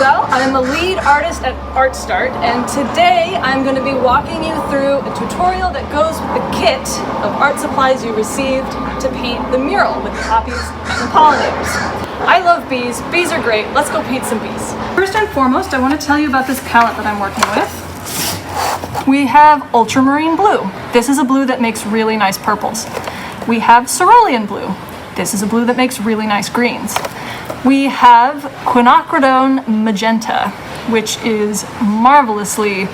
Nuebel. I'm the lead artist at ArtStart, and today I'm going to be walking you through a tutorial that goes with the kit of art supplies you received to paint the mural with the poppies and the pollinators. I love bees. Bees are great. Let's go paint some bees. First and foremost, I want to tell you about this palette that I'm working with. We have ultramarine blue. This is a blue that makes really nice purples. We have cerulean blue. This is a blue that makes really nice greens. We have quinacridone magenta, which is marvelously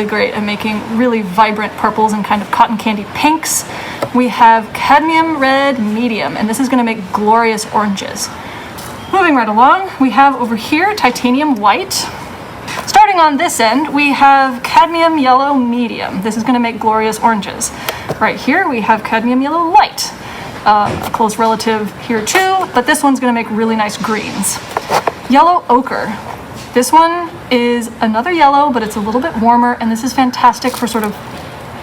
great at making really vibrant purples and kind of cotton candy pinks. We have cadmium red medium, and this is going to make glorious oranges. Moving right along, we have over here titanium white. Starting on this end, we have cadmium yellow medium. This is going to make glorious oranges. Right here, we have cadmium yellow light. A close relative here too, but this one's going to make really nice greens. Yellow ochre. This one is another yellow, but it's a little bit warmer, and this is fantastic for sort of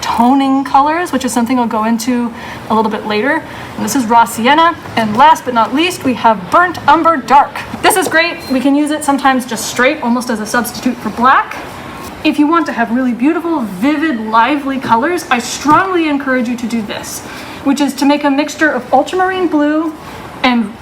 toning colors, which is something I'll go into a little bit later. And this is raw sienna. And last but not least, we have burnt umber dark. This is great. We can use it sometimes just straight, almost as a substitute for black. If you want to have really beautiful, vivid, lively colors, I strongly encourage you to do this, which is to make a mixture of ultramarine blue and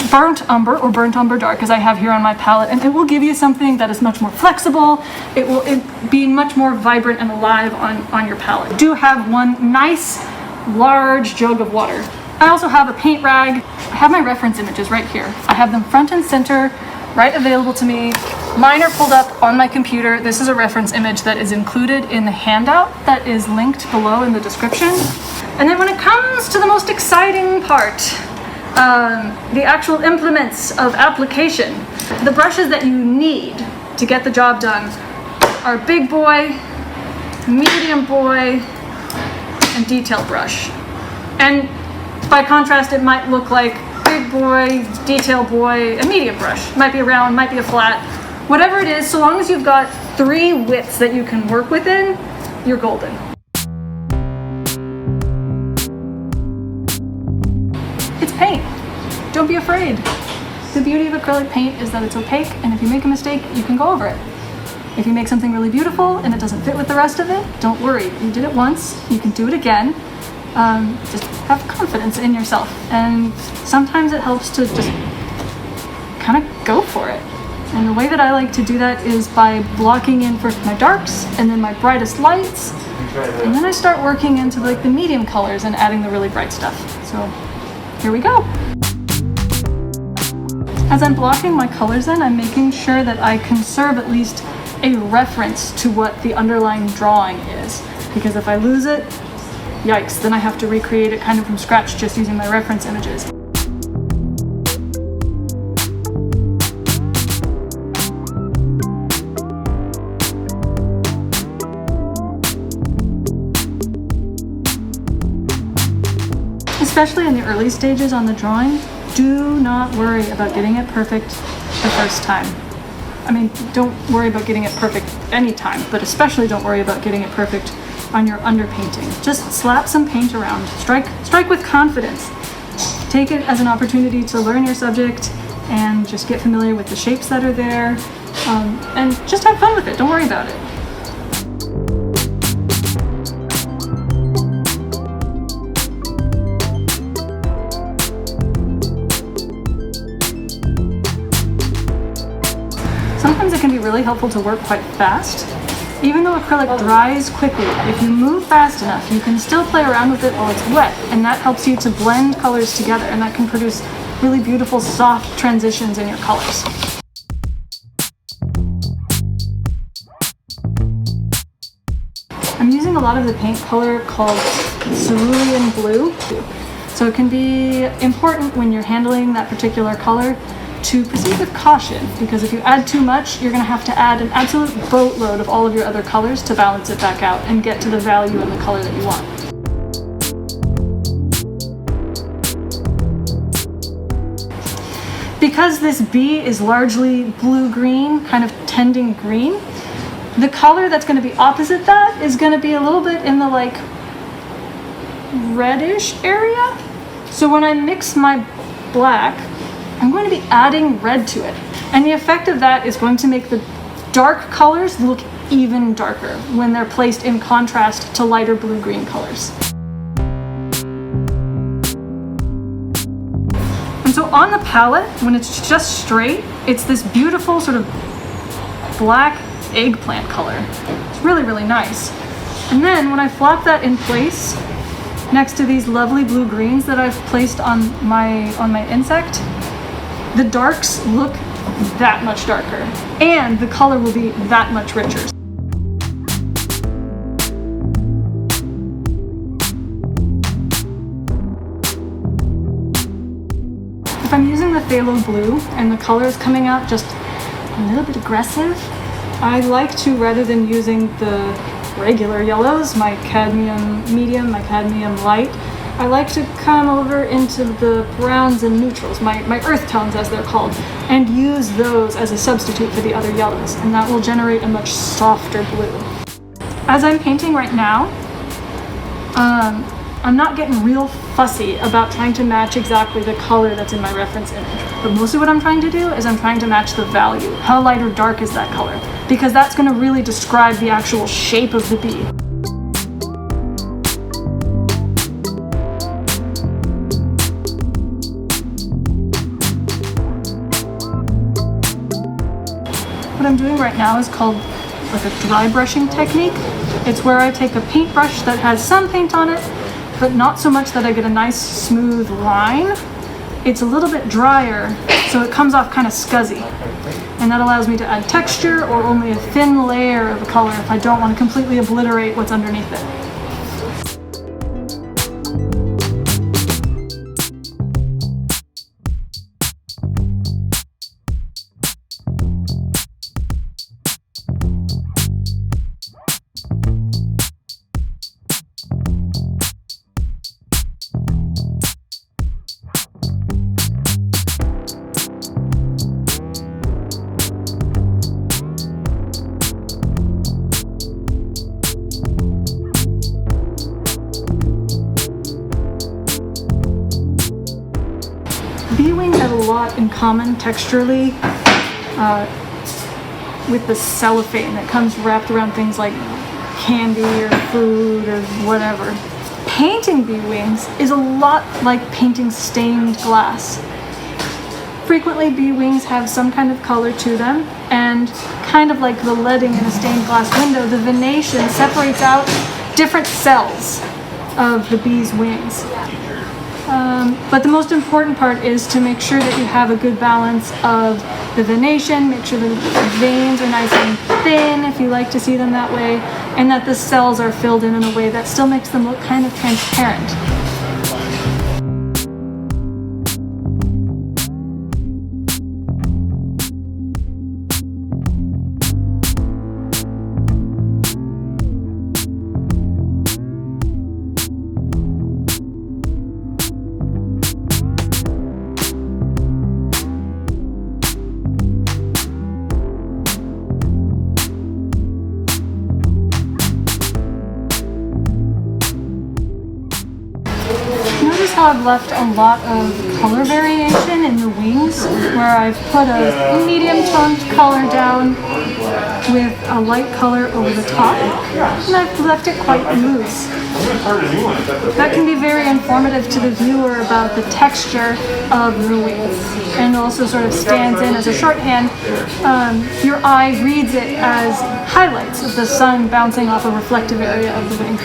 burnt umber, or burnt umber dark, as I have here on my palette, and it will give you something that is much more flexible. It will be much more vibrant and alive on your palette. Do have one nice, large jug of water. I also have a paint rag. I have my reference images right here. I have them front and center, right available to me. Mine are pulled up on my computer. This is a reference image that is included in the handout that is linked below in the description. And then when it comes to the most exciting part, the actual implements of application, the brushes that you need to get the job done are big boy, medium boy, and detail brush. And by contrast, it might look like big boy, detail boy, and medium brush. Might be a round, might be a flat. Whatever it is, so long as you've got 3 widths that you can work within, you're golden. It's paint. Don't be afraid. The beauty of acrylic paint is that it's opaque, and if you make a mistake, you can go over it. If you make something really beautiful and it doesn't fit with the rest of it, don't worry. You did it once, you can do it again. Just have confidence in yourself, and sometimes it helps to just kind of go for it. And the way that I like to do that is by blocking in first my darks and then my brightest lights, and then I start working into like the medium colors and adding the really bright stuff. So here we go. As I'm blocking my colors in, I'm making sure that I conserve at least a reference to what the underlying drawing is, because if I lose it, yikes, then I have to recreate it kind of from scratch just using my reference images. Especially in the early stages on the drawing, do not worry about getting it perfect the first time. I mean, don't worry about getting it perfect anytime, but especially don't worry about getting it perfect on your underpainting. Just slap some paint around. Strike with confidence. Take it as an opportunity to learn your subject and just get familiar with the shapes that are there, and just have fun with it. Don't worry about it. Sometimes it can be really helpful to work quite fast. Even though acrylic dries quickly, if you move fast enough, you can still play around with it while it's wet, and that helps you to blend colors together, and that can produce really beautiful, soft transitions in your colors. I'm using a lot of the paint color called cerulean blue, so it can be important when you're handling that particular color to proceed with caution, because if you add too much, you're going to have to add an absolute boatload of all of your other colors to balance it back out and get to the value in the color that you want. Because this bee is largely blue-green, kind of tending green, the color that's going to be opposite that is going to be a little bit in the like reddish area. So when I mix my black, I'm going to be adding red to it. And the effect of that is going to make the dark colors look even darker when they're placed in contrast to lighter blue-green colors. And so on the palette, when it's just straight, it's this beautiful sort of black eggplant color. It's really, really nice. And then when I flop that in place next to these lovely blue-greens that I've placed on my insect, the darks look that much darker, and the color will be that much richer. If I'm using the phthalo blue and the color is coming out just a little bit aggressive, I like to, rather than using the regular yellows, my cadmium medium, my cadmium light, I like to come over into the browns and neutrals, my earth tones as they're called, and use those as a substitute for the other yellows, and that will generate a much softer blue. As I'm painting right now, I'm not getting real fussy about trying to match exactly the color that's in my reference image, but mostly what I'm trying to do is I'm trying to match the value. How light or dark is that color? Because that's going to really describe the actual shape of the bee. What I'm doing right now is called like a dry brushing technique. It's where I take a paintbrush that has some paint on it, but not so much that I get a nice smooth line. It's a little bit drier, so it comes off kind of scuzzy. And that allows me to add texture or only a thin layer of a color if I don't want to completely obliterate what's underneath it. Bee wings have a lot in common texturally with the cellophane that comes wrapped around things like candy or food or whatever. Painting bee wings is a lot like painting stained glass. Frequently, bee wings have some kind of color to them, and kind of like the leading in a stained glass window, the venation separates out different cells of the bee's wings. But the most important part is to make sure that you have a good balance of the venation, make sure the veins are nice and thin if you like to see them that way, and that the cells are filled in a way that still makes them look kind of transparent. Notice how I've left a lot of color variation in the wings, where I've put a medium toned color down with a light color over the top, and I've left it quite loose. That can be very informative to the viewer about the texture of the wings, and also sort of stands in as a shorthand. Your eye reads it as highlights of the sun bouncing off a reflective area of the wing.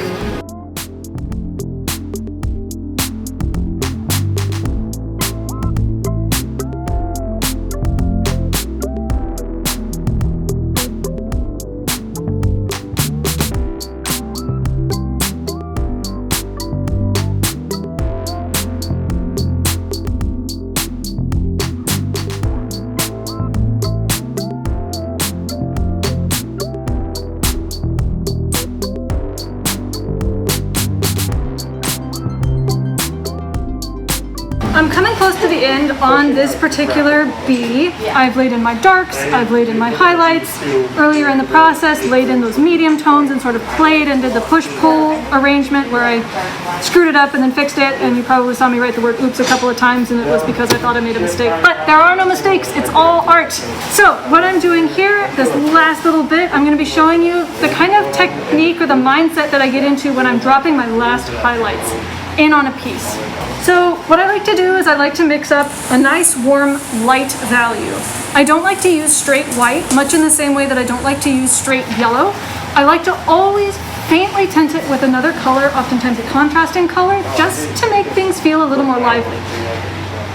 I'm coming close to the end on this particular bee. I've laid in my darks, I've laid in my highlights. Earlier in the process, laid in those medium tones and sort of played and did the push-pull arrangement where I screwed it up and then fixed it, and you probably saw me write the word oops a couple of times, and it was because I thought I made a mistake. But there are no mistakes, it's all art. So what I'm doing here, this last little bit, I'm going to be showing you the kind of technique or the mindset that I get into when I'm dropping my last highlights in on a piece. So what I like to do is I like to mix up a nice warm light value. I don't like to use straight white, much in the same way that I don't like to use straight yellow. I like to always faintly tint it with another color, oftentimes a contrasting color, just to make things feel a little more lively.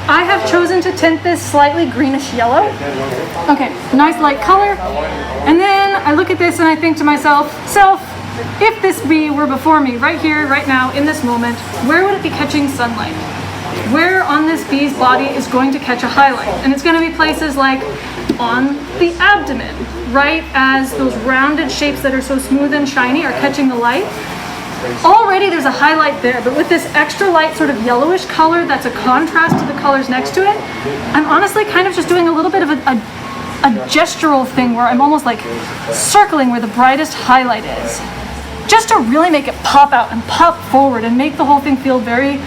I have chosen to tint this slightly greenish yellow. Okay, nice light color. And then I look at this and I think to myself, if this bee were before me right here, right now, in this moment, where would it be catching sunlight? Where on this bee's body is going to catch a highlight? And it's going to be places like on the abdomen, right as those rounded shapes that are so smooth and shiny are catching the light. Already there's a highlight there, but with this extra light sort of yellowish color that's a contrast to the colors next to it, I'm honestly kind of just doing a little bit of a gestural thing where I'm almost like circling where the brightest highlight is, just to really make it pop out and pop forward and make the whole thing feel very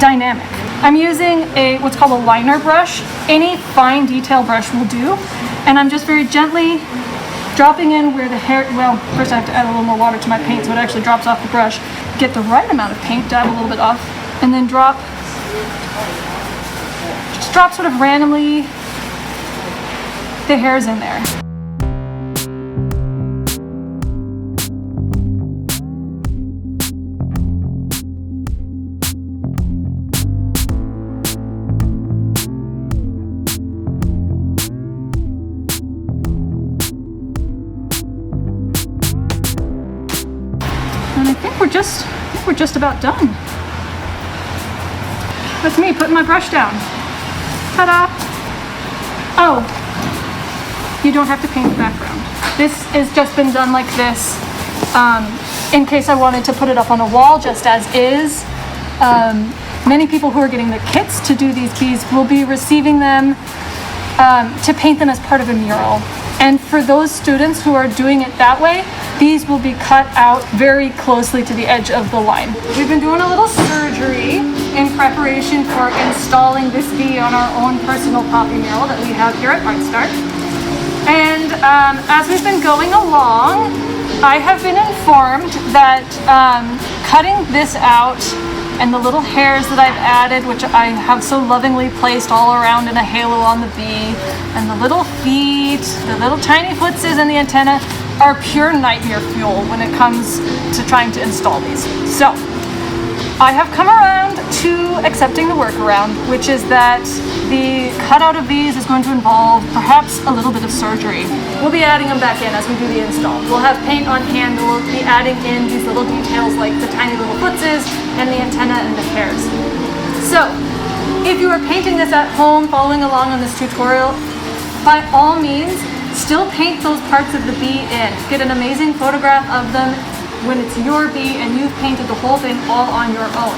dynamic. I'm using what's called a liner brush. Any fine detail brush will do, and I'm just very gently dropping in where the hair, well, first I have to add a little more water to my paint so it actually drops off the brush. Get the right amount of paint, dab a little bit off, and then just drop sort of randomly the hairs in there. And I think we're just about done. That's me putting my brush down. Ta-da! Oh, you don't have to paint the background. This has just been done like this in case I wanted to put it up on a wall just as is. Many people who are getting the kits to do these bees will be receiving them to paint them as part of a mural. And for those students who are doing it that way, these will be cut out very closely to the edge of the line. We've been doing a little surgery in preparation for installing this bee on our own personal poppy mural that we have here at ArtStart. And as we've been going along, I have been informed that cutting this out and the little hairs that I've added, which I have so lovingly placed all around in a halo on the bee, and the little feet, the little tiny footses and the antenna are pure nightmare fuel when it comes to trying to install these. So I have come around to accepting the workaround, which is that the cutout of these is going to involve perhaps a little bit of surgery. We'll be adding them back in as we do the install. We'll have paint on hand, and we'll be adding in these little details like the tiny little footses and the antenna and the hairs. So if you are painting this at home, following along on this tutorial, by all means, still paint those parts of the bee in. Get an amazing photograph of them when it's your bee and you've painted the whole thing all on your own.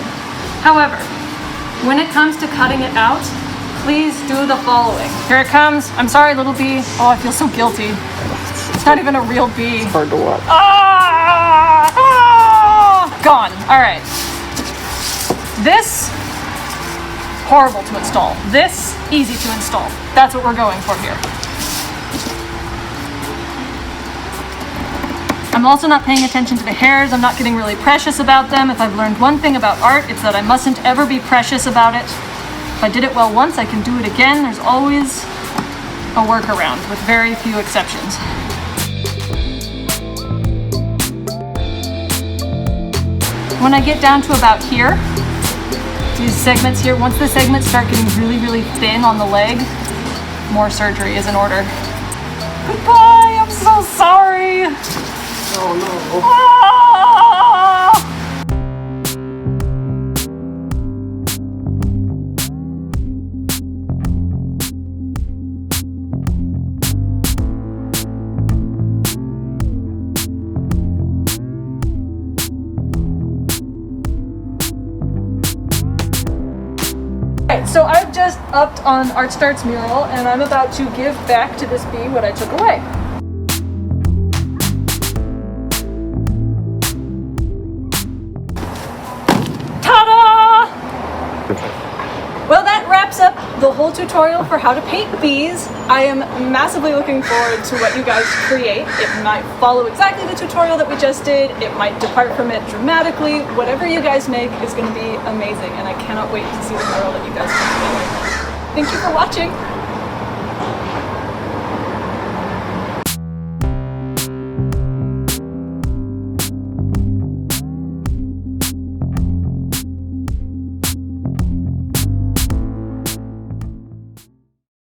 However, when it comes to cutting it out, please do the following. Here it comes. I'm sorry, little bee. Oh, I feel so guilty. It's not even a real bee. It's hard to watch. Gone. All right. This, horrible to install. This, easy to install. That's what we're going for here. I'm also not paying attention to the hairs. I'm not getting really precious about them. If I've learned one thing about art, it's that I mustn't ever be precious about it. If I did it well once, I can do it again. There's always a workaround, with very few exceptions. When I get down to about here, these segments here, once the segments start getting really, really thin on the leg, more surgery is in order. Goodbye, I'm so sorry. Oh no. Ah! Alright, so I've just upped on ArtStart's mural and I'm about to give back to this bee what I took away. Ta-da! Well, that wraps up the whole tutorial for how to paint bees. I am massively looking forward to what you guys create. It might follow exactly the tutorial that we just did. It might depart from it dramatically. Whatever you guys make is going to be amazing, and I cannot wait to see the mural that you guys put together. Thank you for watching.